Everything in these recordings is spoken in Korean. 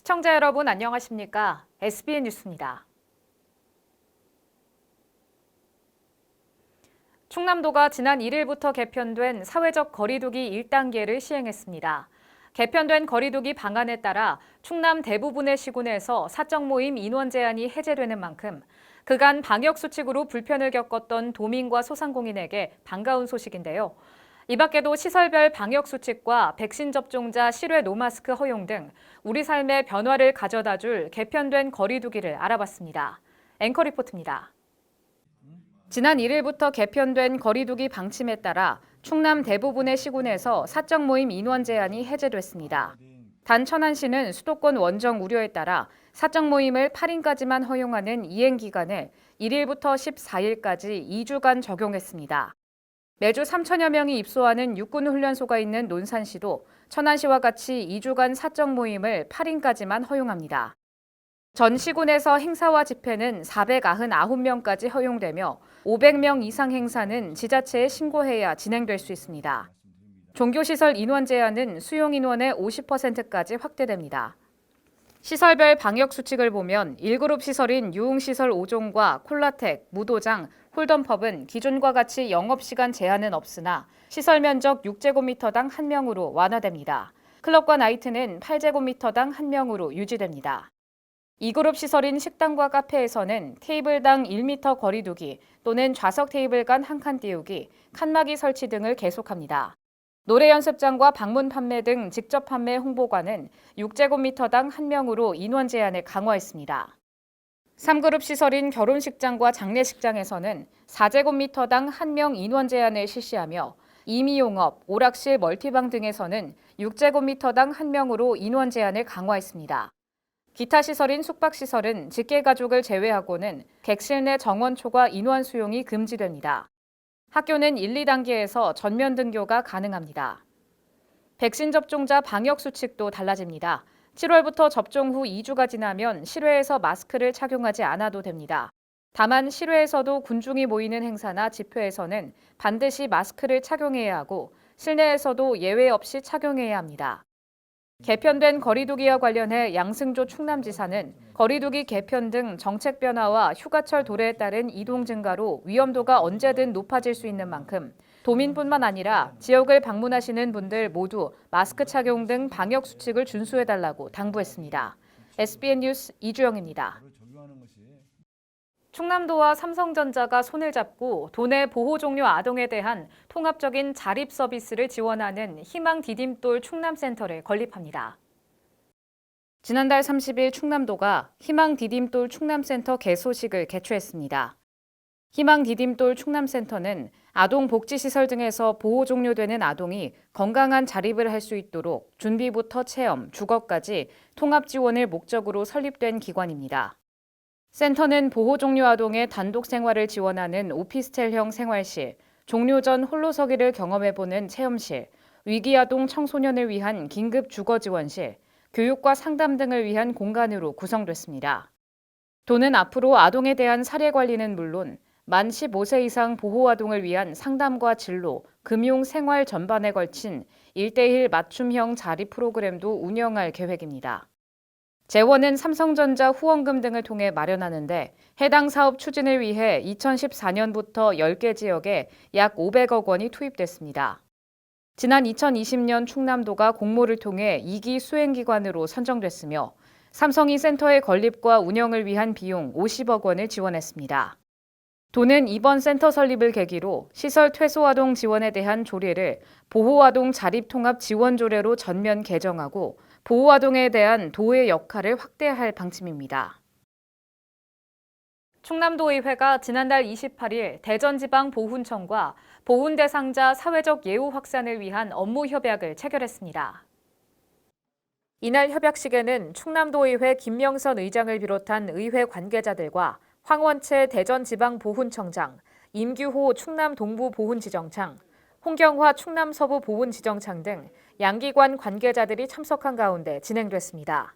시청자 여러분 안녕하십니까? SBN 뉴스입니다. 충남도가 지난 1일부터 개편된 사회적 거리두기 1단계를 시행했습니다. 개편된 거리두기 방안에 따라 충남 대부분의 시군에서 사적 모임 인원 제한이 해제되는 만큼 그간 방역수칙으로 불편을 겪었던 도민과 소상공인에게 반가운 소식인데요. 이 밖에도 시설별 방역수칙과 백신 접종자 실외 노마스크 허용 등 우리 삶의 변화를 가져다 줄 개편된 거리두기를 알아봤습니다. 앵커 리포트입니다. 지난 1일부터 개편된 거리두기 방침에 따라 충남 대부분의 시군에서 사적 모임 인원 제한이 해제됐습니다. 단 천안시는 수도권 원정 우려에 따라 사적 모임을 8인까지만 허용하는 이행 기간을 1일부터 14일까지 2주간 적용했습니다. 매주 3천여 명이 입소하는 육군훈련소가 있는 논산시도 천안시와 같이 2주간 사적 모임을 8인까지만 허용합니다. 전 시군에서 행사와 집회는 499명까지 허용되며 500명 이상 행사는 지자체에 신고해야 진행될 수 있습니다. 종교시설 인원 제한은 수용 인원의 50%까지 확대됩니다. 시설별 방역수칙을 보면 1그룹 시설인 유흥시설 5종과 콜라텍, 무도장, 홀덤펍은 기존과 같이 영업시간 제한은 없으나 시설 면적 6제곱미터당 1명으로 완화됩니다. 클럽과 나이트는 8제곱미터당 1명으로 유지됩니다. 2그룹 시설인 식당과 카페에서는 테이블당 1m 거리두기 또는 좌석 테이블 간 한 칸 띄우기, 칸막이 설치 등을 계속합니다. 노래 연습장과 방문 판매 등 직접 판매 홍보관은 6제곱미터당 1명으로 인원 제한을 강화했습니다. 3그룹 시설인 결혼식장과 장례식장에서는 4제곱미터당 1명 인원 제한을 실시하며 임의용업, 오락실, 멀티방 등에서는 6제곱미터당 1명으로 인원 제한을 강화했습니다. 기타 시설인 숙박시설은 직계가족을 제외하고는 객실 내 정원 초과 인원 수용이 금지됩니다. 학교는 1, 2단계에서 전면 등교가 가능합니다. 백신 접종자 방역수칙도 달라집니다. 7월부터 접종 후 2주가 지나면 실외에서 마스크를 착용하지 않아도 됩니다. 다만 실외에서도 군중이 모이는 행사나 집회에서는 반드시 마스크를 착용해야 하고 실내에서도 예외 없이 착용해야 합니다. 개편된 거리두기와 관련해 양승조 충남지사는 거리두기 개편 등 정책 변화와 휴가철 도래에 따른 이동 증가로 위험도가 언제든 높아질 수 있는 만큼 도민뿐만 아니라 지역을 방문하시는 분들 모두 마스크 착용 등 방역 수칙을 준수해달라고 당부했습니다. SBN 뉴스 이주영입니다. 충남도와 삼성전자가 손을 잡고 도내 보호 종료 아동에 대한 통합적인 자립 서비스를 지원하는 희망 디딤돌 충남센터를 건립합니다. 지난달 30일 충남도가 희망 디딤돌 충남센터 개소식을 개최했습니다. 희망 디딤돌 충남센터는 아동복지시설 등에서 보호 종료되는 아동이 건강한 자립을 할 수 있도록 준비부터 체험, 주거까지 통합 지원을 목적으로 설립된 기관입니다. 센터는 보호 종료 아동의 단독 생활을 지원하는 오피스텔형 생활실, 종료 전 홀로서기를 경험해보는 체험실, 위기 아동 청소년을 위한 긴급 주거 지원실, 교육과 상담 등을 위한 공간으로 구성됐습니다. 도는 앞으로 아동에 대한 사례 관리는 물론 만 15세 이상 보호 아동을 위한 상담과 진로, 금융, 생활 전반에 걸친 1:1 맞춤형 자립 프로그램도 운영할 계획입니다. 재원은 삼성전자 후원금 등을 통해 마련하는데 해당 사업 추진을 위해 2014년부터 10개 지역에 약 500억 원이 투입됐습니다. 지난 2020년 충남도가 공모를 통해 2기 수행기관으로 선정됐으며 삼성이 센터의 건립과 운영을 위한 비용 50억 원을 지원했습니다. 도는 이번 센터 설립을 계기로 시설 퇴소아동 지원에 대한 조례를 보호아동 자립통합 지원 조례로 전면 개정하고 보호아동에 대한 도의 역할을 확대할 방침입니다. 충남도의회가 지난달 28일 대전지방보훈청과 보훈 대상자 사회적 예우 확산을 위한 업무 협약을 체결했습니다. 이날 협약식에는 충남도의회 김명선 의장을 비롯한 의회 관계자들과 황원채 대전지방보훈청장, 임규호 충남동부보훈지정창, 홍경화 충남서부보훈지정창 등 양기관 관계자들이 참석한 가운데 진행됐습니다.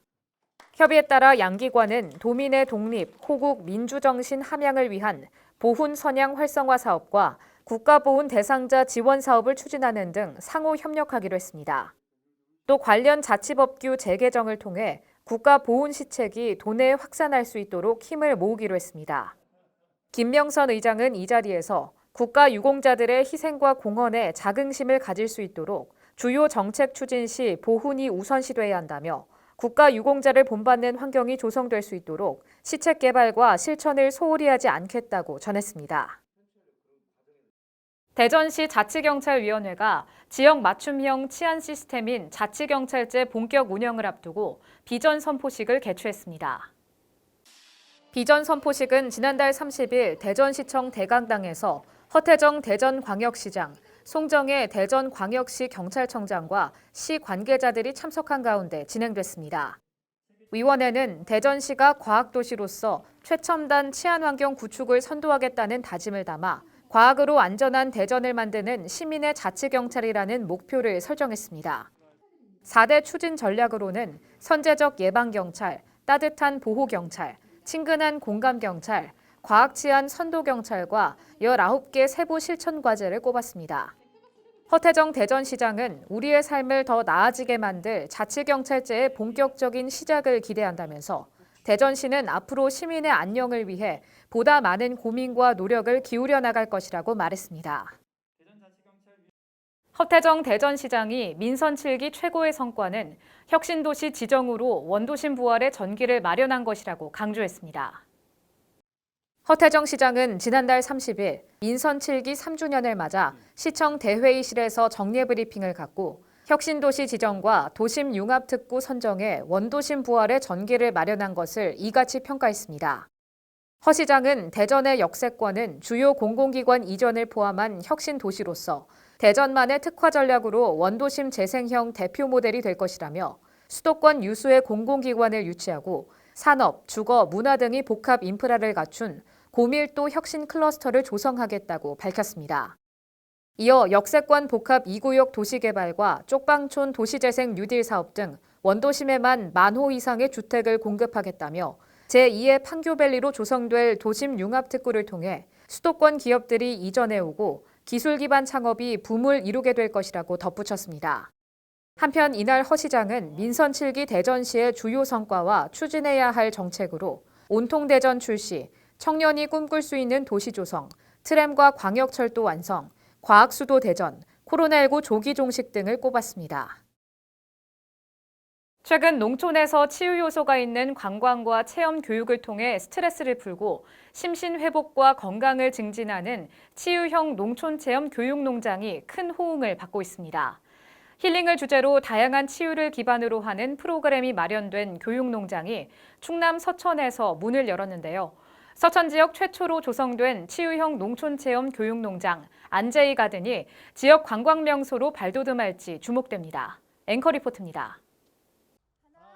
협의에 따라 양기관은 도민의 독립, 호국, 민주정신 함양을 위한 보훈 선양 활성화 사업과 국가보훈 대상자 지원 사업을 추진하는 등 상호 협력하기로 했습니다. 또 관련 자치법규 재개정을 통해 국가보훈시책이 도내에 확산할 수 있도록 힘을 모으기로 했습니다. 김명선 의장은 이 자리에서 국가유공자들의 희생과 공헌에 자긍심을 가질 수 있도록 주요 정책 추진 시 보훈이 우선시돼야 한다며 국가유공자를 본받는 환경이 조성될 수 있도록 시책 개발과 실천을 소홀히 하지 않겠다고 전했습니다. 대전시 자치경찰위원회가 지역 맞춤형 치안 시스템인 자치경찰제 본격 운영을 앞두고 비전 선포식을 개최했습니다. 비전 선포식은 지난달 30일 대전시청 대강당에서 허태정 대전광역시장, 송정혜 대전광역시 경찰청장과 시 관계자들이 참석한 가운데 진행됐습니다. 위원회는 대전시가 과학도시로서 최첨단 치안환경 구축을 선도하겠다는 다짐을 담아 과학으로 안전한 대전을 만드는 시민의 자치경찰이라는 목표를 설정했습니다. 4대 추진 전략으로는 선제적 예방경찰, 따뜻한 보호경찰, 친근한 공감경찰, 과학치안 선도경찰과 19개 세부 실천 과제를 꼽았습니다. 허태정 대전시장은 우리의 삶을 더 나아지게 만들 자치경찰제의 본격적인 시작을 기대한다면서 대전시는 앞으로 시민의 안녕을 위해 보다 많은 고민과 노력을 기울여 나갈 것이라고 말했습니다. 허태정 대전시장이 민선 7기 최고의 성과는 혁신도시 지정으로 원도심 부활의 전기를 마련한 것이라고 강조했습니다. 허태정 시장은 지난달 30일 민선 7기 3주년을 맞아 시청 대회의실에서 정례 브리핑을 갖고 혁신도시 지정과 도심 융합특구 선정에 원도심 부활의 전기를 마련한 것을 이같이 평가했습니다. 허 시장은 대전의 역세권은 주요 공공기관 이전을 포함한 혁신도시로서 대전만의 특화 전략으로 원도심 재생형 대표 모델이 될 것이라며 수도권 유수의 공공기관을 유치하고 산업, 주거, 문화 등의 복합 인프라를 갖춘 고밀도 혁신 클러스터를 조성하겠다고 밝혔습니다. 이어 역세권 복합 2구역 도시개발과 쪽방촌 도시재생 뉴딜 사업 등 원도심에만 10,000호 이상의 주택을 공급하겠다며 제2의 판교밸리로 조성될 도심 융합특구를 통해 수도권 기업들이 이전해오고 기술 기반 창업이 붐을 이루게 될 것이라고 덧붙였습니다. 한편 이날 허 시장은 민선 7기 대전시의 주요 성과와 추진해야 할 정책으로 온통대전 출시, 청년이 꿈꿀 수 있는 도시 조성, 트램과 광역철도 완성, 과학수도 대전, 코로나19 조기 종식 등을 꼽았습니다. 최근 농촌에서 치유 요소가 있는 관광과 체험 교육을 통해 스트레스를 풀고 심신 회복과 건강을 증진하는 치유형 농촌 체험 교육 농장이 큰 호응을 받고 있습니다. 힐링을 주제로 다양한 치유를 기반으로 하는 프로그램이 마련된 교육 농장이 충남 서천에서 문을 열었는데요. 서천 지역 최초로 조성된 치유형 농촌 체험 교육 농장 안제이 가든이 지역 관광 명소로 발돋움할지 주목됩니다. 앵커 리포트입니다.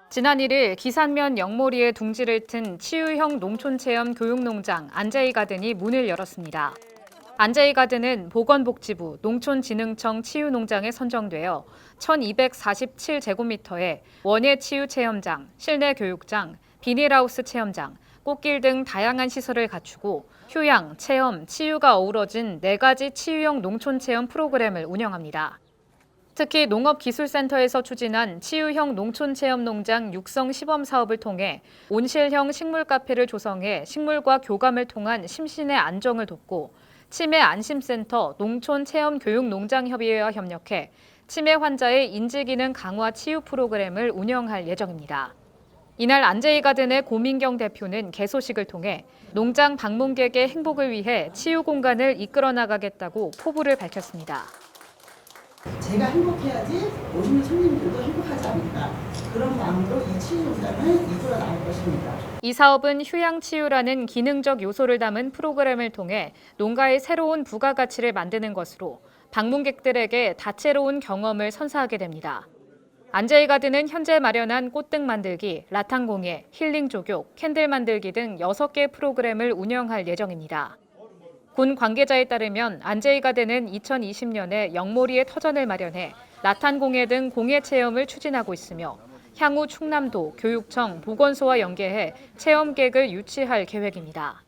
지난 1일 기산면 영모리에 둥지를 튼 치유형 농촌 체험 교육 농장 안제이 가든이 문을 열었습니다. 안제이 가든은 보건복지부 농촌진흥청 치유농장에 선정되어 1,247제곱미터의 원예 치유 체험장, 실내 교육장, 비닐하우스 체험장, 꽃길 등 다양한 시설을 갖추고 휴양, 체험, 치유가 어우러진 4가지 치유형 농촌 체험 프로그램을 운영합니다. 특히 농업기술센터에서 추진한 치유형 농촌 체험 농장 육성 시범 사업을 통해 온실형 식물 카페를 조성해 식물과 교감을 통한 심신의 안정을 돕고 치매 안심센터 농촌 체험 교육 농장 협의회와 협력해 치매 환자의 인지기능 강화 치유 프로그램을 운영할 예정입니다. 이날 안제이 가든의 고민경 대표는 개소식을 통해 농장 방문객의 행복을 위해 치유 공간을 이끌어 나가겠다고 포부를 밝혔습니다. 제가 행복해야지 오시는 손님들도 행복하지 않을까. 그런 마음으로 이 치유 농장을 이끌어 나갈 것입니다. 이 사업은 휴양치유라는 기능적 요소를 담은 프로그램을 통해 농가의 새로운 부가가치를 만드는 것으로 방문객들에게 다채로운 경험을 선사하게 됩니다. 안제이 가든은 현재 마련한 꽃등 만들기, 라탄공예, 힐링 조교, 캔들 만들기 등 6개 프로그램을 운영할 예정입니다. 군 관계자에 따르면 안제이 가든은 2020년에 영모리에 터전을 마련해 라탄공예 등 공예 체험을 추진하고 있으며 향후 충남도, 교육청, 보건소와 연계해 체험객을 유치할 계획입니다.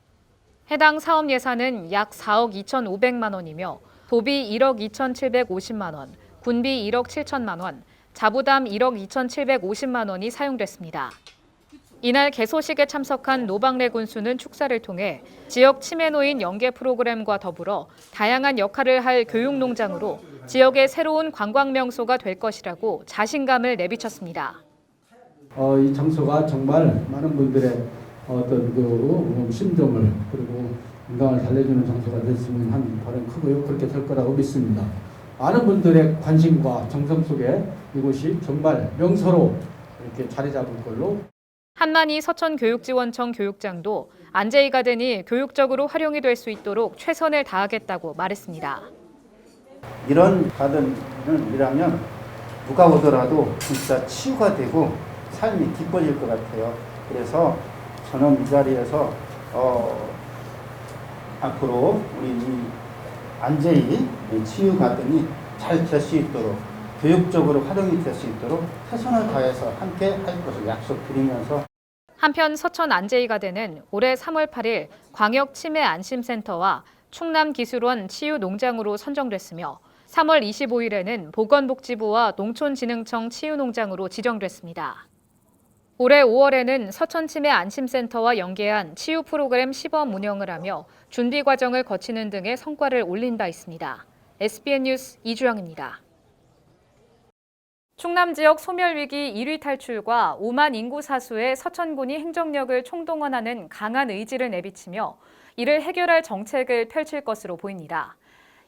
해당 사업 예산은 약 4억 2,500만 원이며 도비 1억 2,750만 원, 군비 1억 7천만 원, 자부담 1억 2,750만 원이 사용됐습니다. 이날 개소식에 참석한 노방래 군수는 축사를 통해 지역 치매노인 연계 프로그램과 더불어 다양한 역할을 할 교육농장으로 지역의 새로운 관광명소가 될 것이라고 자신감을 내비쳤습니다. 이 장소가 정말 많은 분들의 어떤 그 심정을 그리고 건강을 달래주는 장소가 됐으면 하는 바람 크고요. 그렇게 될 거라고 믿습니다. 많은 분들의 관심과 정성 속에 이곳이 정말 명소로 이렇게 자리 잡을 걸로. 한만희 서천교육지원청 교육장도 안제이 가든이 교육적으로 활용이 될 수 있도록 최선을 다하겠다고 말했습니다. 이런 가든을 일하면 누가 오더라도 진짜 치유가 되고 삶이 기뻐질 것 같아요. 그래서 저는 이 자리에서 앞으로 우리 이 안제이 치유 가든이 잘 될 수 있도록 교육적으로 활용이 될 수 있도록 최선을 다해서 함께 할 것을 약속드리면서 한편 서천 안제이 가든은 올해 3월 8일 광역 치매 안심센터와 충남기술원 치유농장으로 선정됐으며 3월 25일에는 보건복지부와 농촌진흥청 치유농장으로 지정됐습니다. 올해 5월에는 서천치매 안심센터와 연계한 치유 프로그램 시범 운영을 하며 준비 과정을 거치는 등의 성과를 올린 바 있습니다. SBN 뉴스 이주영입니다. 충남 지역 소멸위기 1위 탈출과 5만 인구 사수의 서천군이 행정력을 총동원하는 강한 의지를 내비치며 이를 해결할 정책을 펼칠 것으로 보입니다.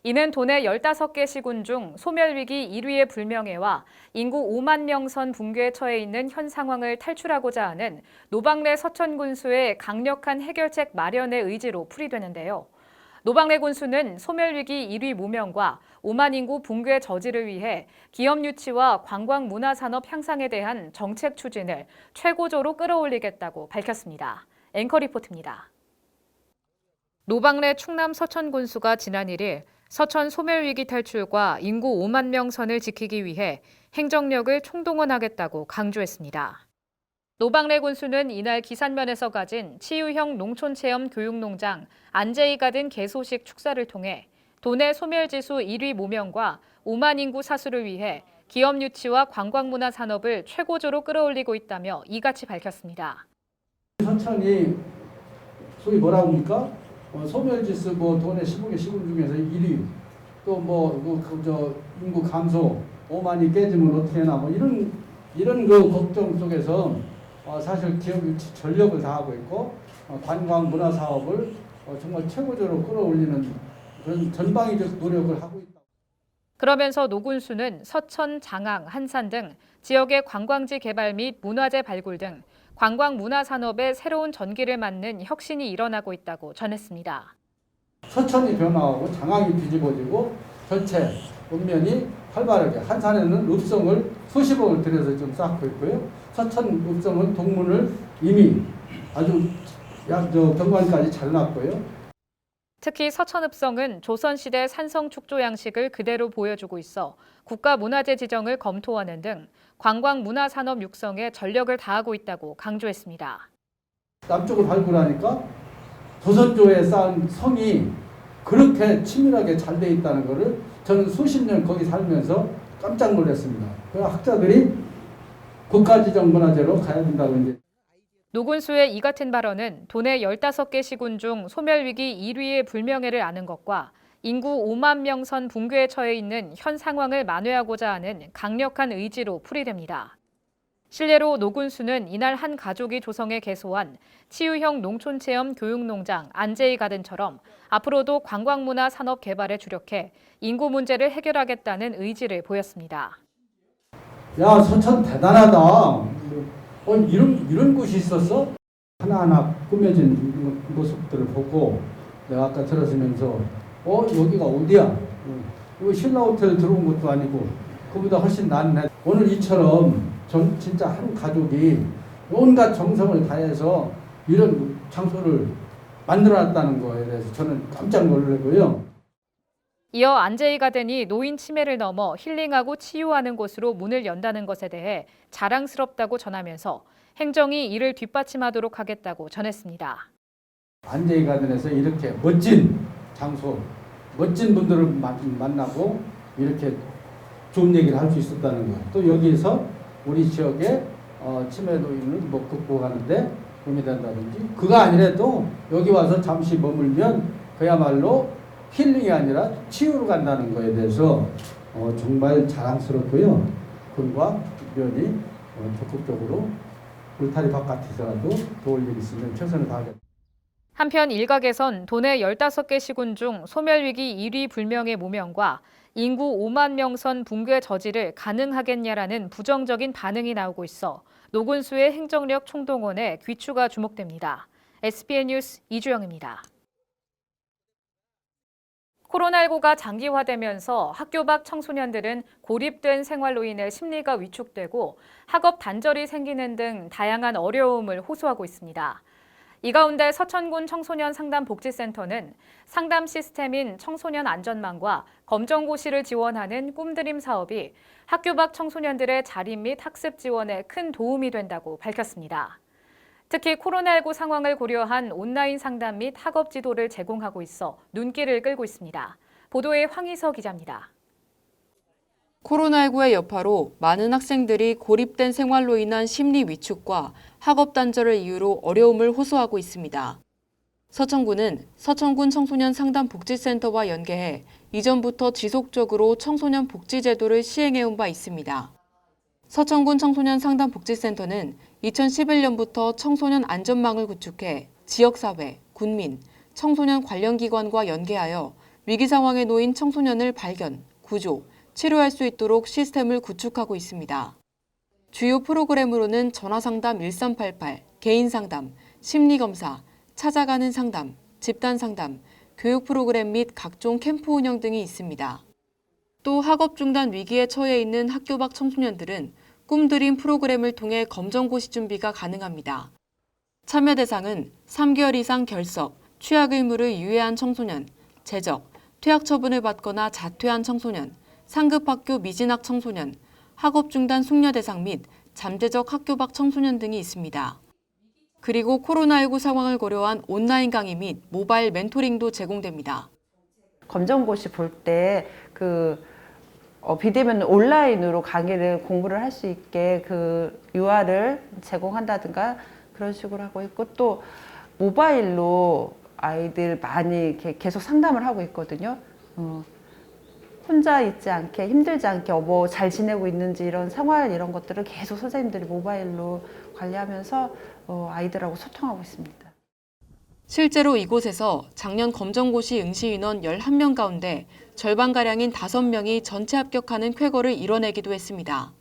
이는 도내 15개 시군 중 소멸위기 1위의 불명예와 인구 5만 명 선 붕괴에 처해 있는 현 상황을 탈출하고자 하는 노방래 서천군수의 강력한 해결책 마련의 의지로 풀이되는데요. 노방래 군수는 소멸위기 1위 무명과 5만 인구 붕괴 저지를 위해 기업 유치와 관광 문화산업 향상에 대한 정책 추진을 최고조로 끌어올리겠다고 밝혔습니다. 앵커 리포트입니다. 노방래 충남 서천군수가 지난 1일 서천 소멸위기 탈출과 인구 5만 명 선을 지키기 위해 행정력을 총동원하겠다고 강조했습니다. 노방래 군수는 이날 기산면에서 가진 치유형 농촌체험 교육농장 안제이 가든 개소식 축사를 통해 도내 소멸지수 1위 모명과 5만 인구 사수를 위해 기업 유치와 관광문화 산업을 최고조로 끌어올리고 있다며 이같이 밝혔습니다. 서천이 소위 뭐라고 합니까? 소멸지수 도내 15개 시군 중에서 1위, 또 인구 감소 5만이 깨지면 어떻게 하나 이런 그 걱정 속에서 사실 기업 유치 전력을 다하고 있고 관광 문화 사업을 정말 최고조로 끌어올리는 그런 전방위적 노력을 하고 있다. 그러면서 노 군수는 서천, 장항, 한산 등 지역의 관광지 개발 및 문화재 발굴 등 관광 문화 산업에 새로운 전기를 맞는 혁신이 일어나고 있다고 전했습니다. 서천이 변화하고 장항이 뒤집어지고 전체 읍면이 활발하게 한산에는 읍성을 수십억을 들여서 좀 쌓고 있고요. 서천 읍성은 동문을 이미 아주 경관까지 잘 놨고요. 특히 서천읍성은 조선시대 산성축조 양식을 그대로 보여주고 있어 국가문화재 지정을 검토하는 등 관광문화산업 육성에 전력을 다하고 있다고 강조했습니다. 남쪽을 발굴하니까 조선조에 쌓은 성이 그렇게 치밀하게 잘 돼 있다는 것을 저는 수십 년 거기 살면서 깜짝 놀랐습니다. 그 학자들이 국가지정 문화재로 가야 된다고 이제. 노 군수의 이 같은 발언은 도내 15개 시군 중 소멸위기 1위의 불명예를 아는 것과 인구 5만 명 선 붕괴에 처해 있는 현 상황을 만회하고자 하는 강력한 의지로 풀이됩니다. 실례로 노 군수는 이날 한 가족이 조성해 개소한 치유형 농촌체험 교육농장 안제이 가든처럼 앞으로도 관광문화 산업 개발에 주력해 인구 문제를 해결하겠다는 의지를 보였습니다. 야, 서천 대단하다. 이런 곳이 있었어? 하나하나 꾸며진 모습들을 보고 내가 아까 들었으면서 여기가 어디야? 이거 신라 호텔 들어온 것도 아니고 그보다 훨씬 낫네. 오늘 이처럼 진짜 한 가족이 온갖 정성을 다해서 이런 장소를 만들어놨다는 거에 대해서 저는 깜짝 놀라고요. 이어 안제이 가든이 노인 치매를 넘어 힐링하고 치유하는 곳으로 문을 연다는 것에 대해 자랑스럽다고 전하면서 행정이 이를 뒷받침하도록 하겠다고 전했습니다. 안제이 가든에서 이렇게 멋진 장소, 멋진 분들을 만나고 이렇게 좋은 얘기를 할 수 있었다는 거. 또 여기에서 우리 지역의 치매 노인을 뭐 극복하는데 도움이 된다든지, 그거 아니라도 여기 와서 잠시 머물면 그야말로 힐링이 아니라 치유로 간다는 거에 대해서 정말 자랑스럽고요. 군과 면이 적극적으로 울타리 바깥에서라도 도울 일 있으면 최선을 다하겠습니다. 한편 일각에선 도내 15개 시군 중 소멸위기 1위 불명의 모명과 인구 5만 명 선 붕괴 저지를 가능하겠냐라는 부정적인 반응이 나오고 있어 노군수의 행정력 총동원에 귀추가 주목됩니다. SBN 뉴스 이주영입니다. 코로나19가 장기화되면서 학교 밖 청소년들은 고립된 생활로 인해 심리가 위축되고 학업 단절이 생기는 등 다양한 어려움을 호소하고 있습니다. 이 가운데 서천군 청소년 상담복지센터는 상담 시스템인 청소년 안전망과 검정고시를 지원하는 꿈드림 사업이 학교 밖 청소년들의 자립 및 학습 지원에 큰 도움이 된다고 밝혔습니다. 특히 코로나19 상황을 고려한 온라인 상담 및 학업 지도를 제공하고 있어 눈길을 끌고 있습니다. 보도에 황희서 기자입니다. 코로나19의 여파로 많은 학생들이 고립된 생활로 인한 심리 위축과 학업 단절을 이유로 어려움을 호소하고 있습니다. 서천군은 서천군 청소년 상담복지센터와 연계해 이전부터 지속적으로 청소년 복지 제도를 시행해온 바 있습니다. 서천군 청소년 상담복지센터는 2011년부터 청소년 안전망을 구축해 지역사회, 군민, 청소년 관련 기관과 연계하여 위기 상황에 놓인 청소년을 발견, 구조, 치료할 수 있도록 시스템을 구축하고 있습니다. 주요 프로그램으로는 전화상담 1388, 개인상담, 심리검사, 찾아가는 상담, 집단상담, 교육 프로그램 및 각종 캠프 운영 등이 있습니다. 또 학업 중단 위기에 처해 있는 학교 밖 청소년들은 꿈드림 프로그램을 통해 검정고시 준비가 가능합니다. 참여 대상은 3개월 이상 결석, 취약 의무를 유예한 청소년, 재적, 퇴학 처분을 받거나 자퇴한 청소년, 상급학교 미진학 청소년, 학업 중단 숙려 대상 및 잠재적 학교 밖 청소년 등이 있습니다. 그리고 코로나19 상황을 고려한 온라인 강의 및 모바일 멘토링도 제공됩니다. 검정고시 볼 때 비대면 온라인으로 강의를 공부를 할 수 있게 그 UR을 제공한다든가 그런 식으로 하고 있고, 또 모바일로 아이들 많이 이렇게 계속 상담을 하고 있거든요. 혼자 있지 않게, 힘들지 않게 뭐 잘 지내고 있는지 이런 생활 이런 것들을 계속 선생님들이 모바일로 관리하면서 아이들하고 소통하고 있습니다. 실제로 이곳에서 작년 검정고시 응시 인원 11명 가운데 절반가량인 5명이 전체 합격하는 쾌거를 이뤄내기도 했습니다.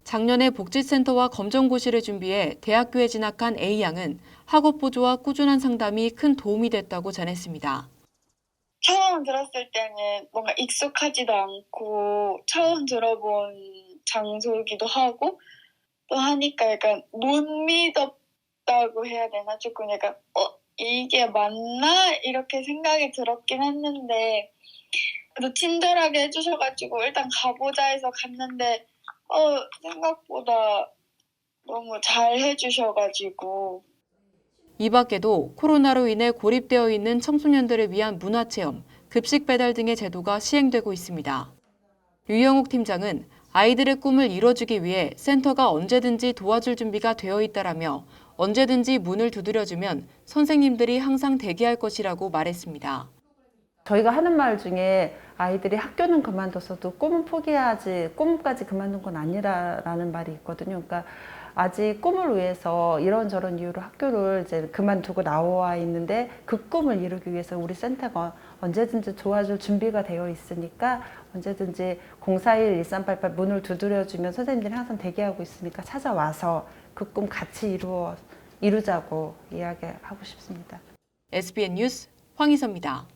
작년에 복지센터와 검정고시를 준비해 대학교에 진학한 A양은 학업 보조와 꾸준한 상담이 큰 도움이 됐다고 전했습니다. 처음 들었을 때는 뭔가 익숙하지도 않고 처음 들어본 장소이기도 하고 또 하니까 약간 못 믿었다고 해야 되나? 조금 약간 이게 맞나? 이렇게 생각이 들었긴 했는데 그래도 친절하게 해주셔가지고 일단 가보자 해서 갔는데 생각보다 너무 잘 해주셔가지고. 이 밖에도 코로나로 인해 고립되어 있는 청소년들을 위한 문화체험, 급식 배달 등의 제도가 시행되고 있습니다. 유영욱 팀장은 아이들의 꿈을 이뤄주기 위해 센터가 언제든지 도와줄 준비가 되어 있다라며 언제든지 문을 두드려주면 선생님들이 항상 대기할 것이라고 말했습니다. 저희가 하는 말 중에 아이들이 학교는 그만뒀어도 꿈은 포기해야지, 꿈까지 그만둔 건 아니라는 말이 있거든요. 그러니까 아직 꿈을 위해서 이런저런 이유로 학교를 이제 그만두고 나와 있는데 그 꿈을 이루기 위해서 우리 센터가 언제든지 도와줄 준비가 되어 있으니까 언제든지 041-1388 문을 두드려주면 선생님들이 항상 대기하고 있으니까 찾아와서 그 꿈 같이 이루자고 이야기하고 싶습니다. SBN 뉴스 황희서입니다.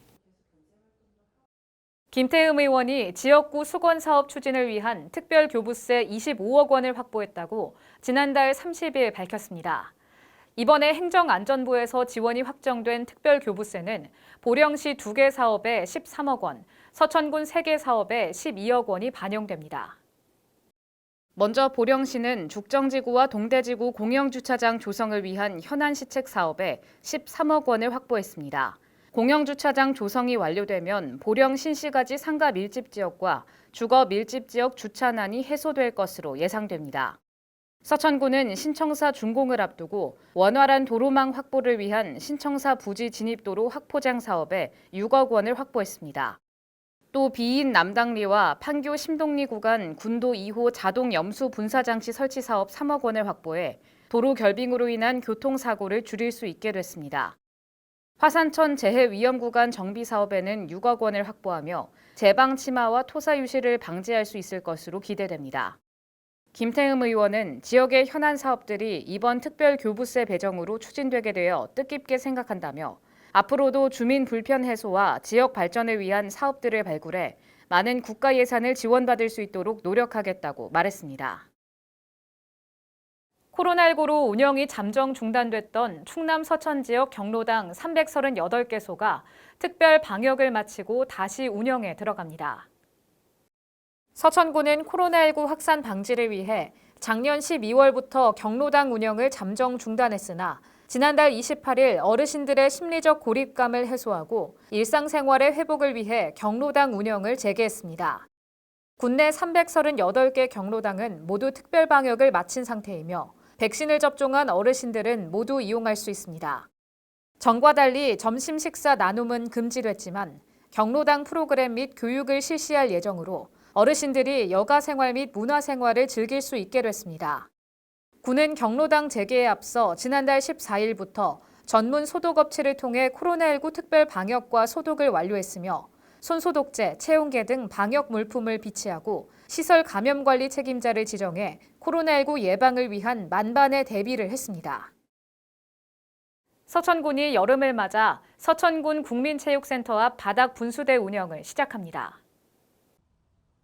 김태흠 의원이 지역구 수건사업 추진을 위한 특별교부세 25억 원을 확보했다고 지난달 30일 밝혔습니다. 이번에 행정안전부에서 지원이 확정된 특별교부세는 보령시 2개 사업에 13억 원, 서천군 3개 사업에 12억 원이 반영됩니다. 먼저 보령시는 죽정지구와 동대지구 공영주차장 조성을 위한 현안시책 사업에 13억 원을 확보했습니다. 공영주차장 조성이 완료되면 보령 신시가지 상가 밀집지역과 주거 밀집지역 주차난이 해소될 것으로 예상됩니다. 서천구는 신청사 준공을 앞두고 원활한 도로망 확보를 위한 신청사 부지 진입도로 확포장 사업에 6억 원을 확보했습니다. 또 비인 남당리와 판교 심동리 구간 군도 2호 자동 염수 분사장치 설치 사업 3억 원을 확보해 도로 결빙으로 인한 교통사고를 줄일 수 있게 됐습니다. 화산천 재해 위험 구간 정비 사업에는 6억 원을 확보하며 제방 침하와 토사 유실을 방지할 수 있을 것으로 기대됩니다. 김태흠 의원은 지역의 현안 사업들이 이번 특별 교부세 배정으로 추진되게 되어 뜻깊게 생각한다며 앞으로도 주민 불편 해소와 지역 발전을 위한 사업들을 발굴해 많은 국가 예산을 지원받을 수 있도록 노력하겠다고 말했습니다. 코로나19로 운영이 잠정 중단됐던 충남 서천 지역 경로당 338개소가 특별 방역을 마치고 다시 운영에 들어갑니다. 서천구는 코로나19 확산 방지를 위해 작년 12월부터 경로당 운영을 잠정 중단했으나 지난달 28일 어르신들의 심리적 고립감을 해소하고 일상생활의 회복을 위해 경로당 운영을 재개했습니다. 국내 338개 경로당은 모두 특별 방역을 마친 상태이며 백신을 접종한 어르신들은 모두 이용할 수 있습니다. 전과 달리 점심 식사 나눔은 금지됐지만 경로당 프로그램 및 교육을 실시할 예정으로 어르신들이 여가 생활 및 문화 생활을 즐길 수 있게 됐습니다. 구는 경로당 재개에 앞서 지난달 14일부터 전문 소독업체를 통해 코로나19 특별 방역과 소독을 완료했으며 손소독제, 체온계 등 방역 물품을 비치하고 시설 감염 관리 책임자를 지정해 코로나19 예방을 위한 만반의 대비를 했습니다. 서천군이 여름을 맞아 서천군 국민체육센터 앞 바닥 분수대 운영을 시작합니다.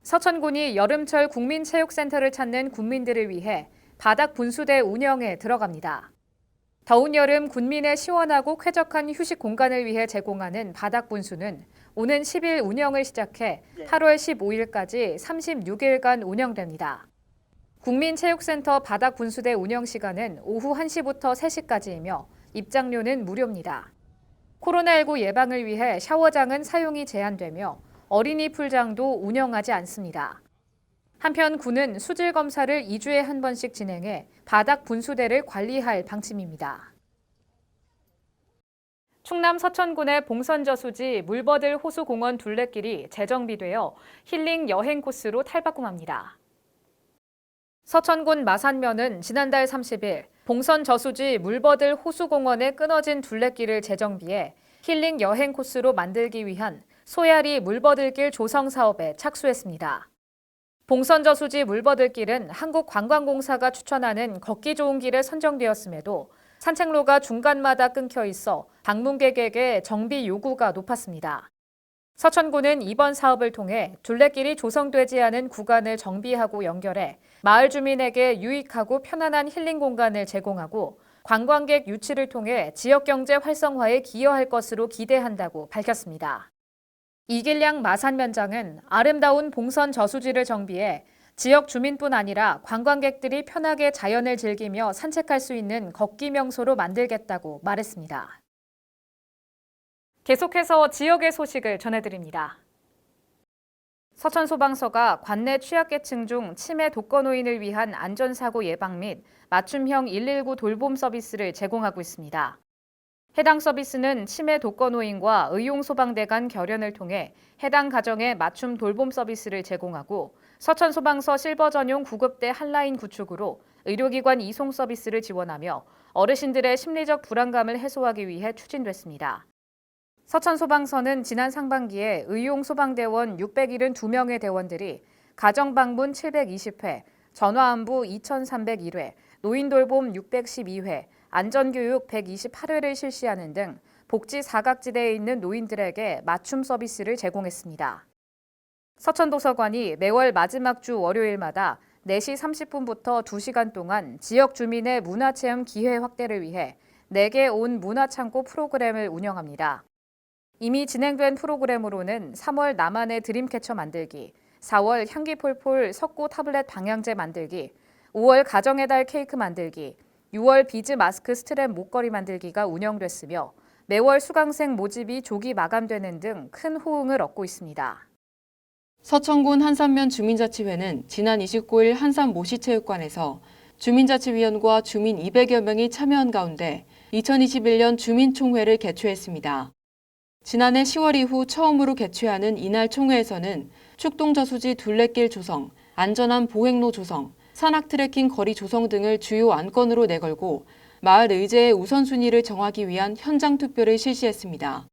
서천군이 여름철 국민체육센터를 찾는 군민들을 위해 바닥 분수대 운영에 들어갑니다. 더운 여름 군민의 시원하고 쾌적한 휴식 공간을 위해 제공하는 바닥 분수는 오는 10일 운영을 시작해 8월 15일까지 36일간 운영됩니다. 국민체육센터 바닥 분수대 운영 시간은 오후 1시부터 3시까지이며 입장료는 무료입니다. 코로나19 예방을 위해 샤워장은 사용이 제한되며 어린이 풀장도 운영하지 않습니다. 한편 군은 수질 검사를 2주에 한 번씩 진행해 바닥 분수대를 관리할 방침입니다. 충남 서천군의 봉선저수지 물버들 호수공원 둘레길이 재정비되어 힐링 여행 코스로 탈바꿈합니다. 서천군 마산면은 지난달 30일 봉선저수지 물버들 호수공원에 끊어진 둘레길을 재정비해 힐링 여행 코스로 만들기 위한 소야리 물버들길 조성 사업에 착수했습니다. 봉선저수지 물버들길은 한국관광공사가 추천하는 걷기 좋은 길에 선정되었음에도 산책로가 중간마다 끊겨 있어 방문객에게 정비 요구가 높았습니다. 서천군은 이번 사업을 통해 둘레길이 조성되지 않은 구간을 정비하고 연결해 마을 주민에게 유익하고 편안한 힐링 공간을 제공하고 관광객 유치를 통해 지역경제 활성화에 기여할 것으로 기대한다고 밝혔습니다. 이길량 마산면장은 아름다운 봉선 저수지를 정비해 지역 주민뿐 아니라 관광객들이 편하게 자연을 즐기며 산책할 수 있는 걷기 명소로 만들겠다고 말했습니다. 계속해서 지역의 소식을 전해드립니다. 서천소방서가 관내 취약계층 중 치매 독거노인을 위한 안전사고 예방 및 맞춤형 119 돌봄 서비스를 제공하고 있습니다. 해당 서비스는 치매 독거노인과 의용소방대 간 결연을 통해 해당 가정에 맞춤 돌봄 서비스를 제공하고 서천소방서 실버 전용 구급대 한라인 구축으로 의료기관 이송 서비스를 지원하며 어르신들의 심리적 불안감을 해소하기 위해 추진됐습니다. 서천소방서는 지난 상반기에 의용소방대원 672명의 대원들이 가정방문 720회, 전화안부 2301회, 노인돌봄 612회, 안전교육 128회를 실시하는 등 복지 사각지대에 있는 노인들에게 맞춤 서비스를 제공했습니다. 서천도서관이 매월 마지막 주 월요일마다 4시 30분부터 2시간 동안 지역 주민의 문화체험 기회 확대를 위해 4개 온 문화창고 프로그램을 운영합니다. 이미 진행된 프로그램으로는 3월 나만의 드림캐쳐 만들기, 4월 향기폴폴 석고 타블렛 방향제 만들기, 5월 가정의 달 케이크 만들기, 6월 비즈 마스크 스트랩 목걸이 만들기가 운영됐으며 매월 수강생 모집이 조기 마감되는 등 큰 호응을 얻고 있습니다. 서천군 한산면 주민자치회는 지난 29일 한산 모시체육관에서 주민자치위원과 주민 200여 명이 참여한 가운데 2021년 주민총회를 개최했습니다. 지난해 10월 이후 처음으로 개최하는 이날 총회에서는 축동저수지 둘레길 조성, 안전한 보행로 조성, 산악 트레킹 거리 조성 등을 주요 안건으로 내걸고 마을 의제의 우선순위를 정하기 위한 현장 투표를 실시했습니다.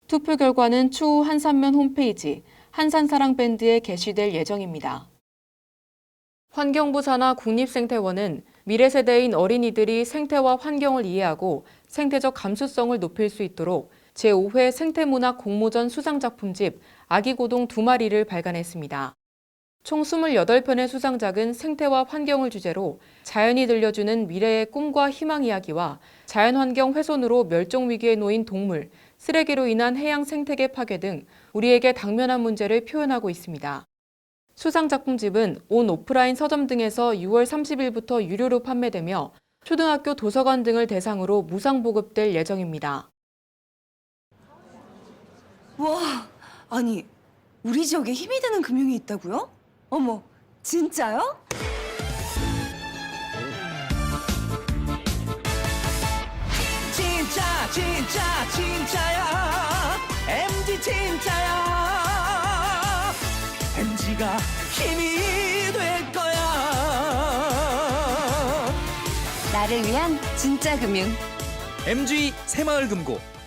투표 결과는 추후 한산면 홈페이지 한산사랑밴드에 게시될 예정입니다. 환경부 산하 국립생태원은 미래 세대인 어린이들이 생태와 환경을 이해하고 생태적 감수성을 높일 수 있도록 제5회 생태문학 공모전 수상작품집 아기고동 2마리를 발간했습니다. 총 28편의 수상작은 생태와 환경을 주제로 자연이 들려주는 미래의 꿈과 희망 이야기와 자연환경 훼손으로 멸종위기에 놓인 동물, 쓰레기로 인한 해양 생태계 파괴 등 우리에게 당면한 문제를 표현하고 있습니다. 수상작품집은 온 오프라인 서점 등에서 6월 30일부터 유료로 판매되며 초등학교 도서관 등을 대상으로 무상 보급될 예정입니다. 와, 아니 우리 지역에 힘이 되는 금융이 있다고요? 어머, 진짜요? 진짜야 MG 진짜야 MG가 힘이 될 거야. 나를 위한 진짜 금융. MG 새마을금고.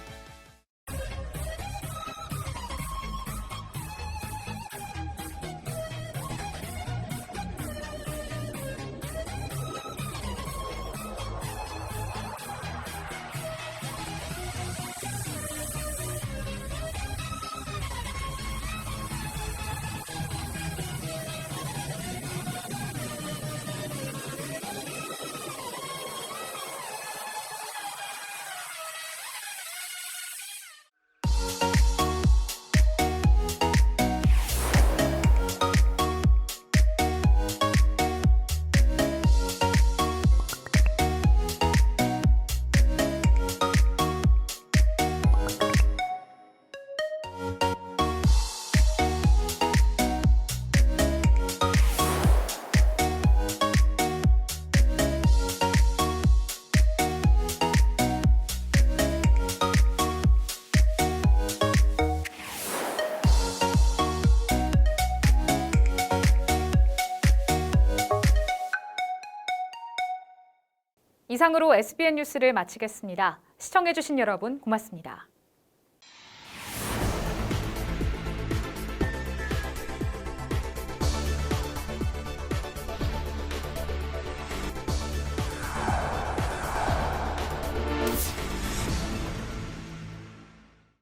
이상으로 SBN 뉴스를 마치겠습니다. 시청해주신 여러분 고맙습니다.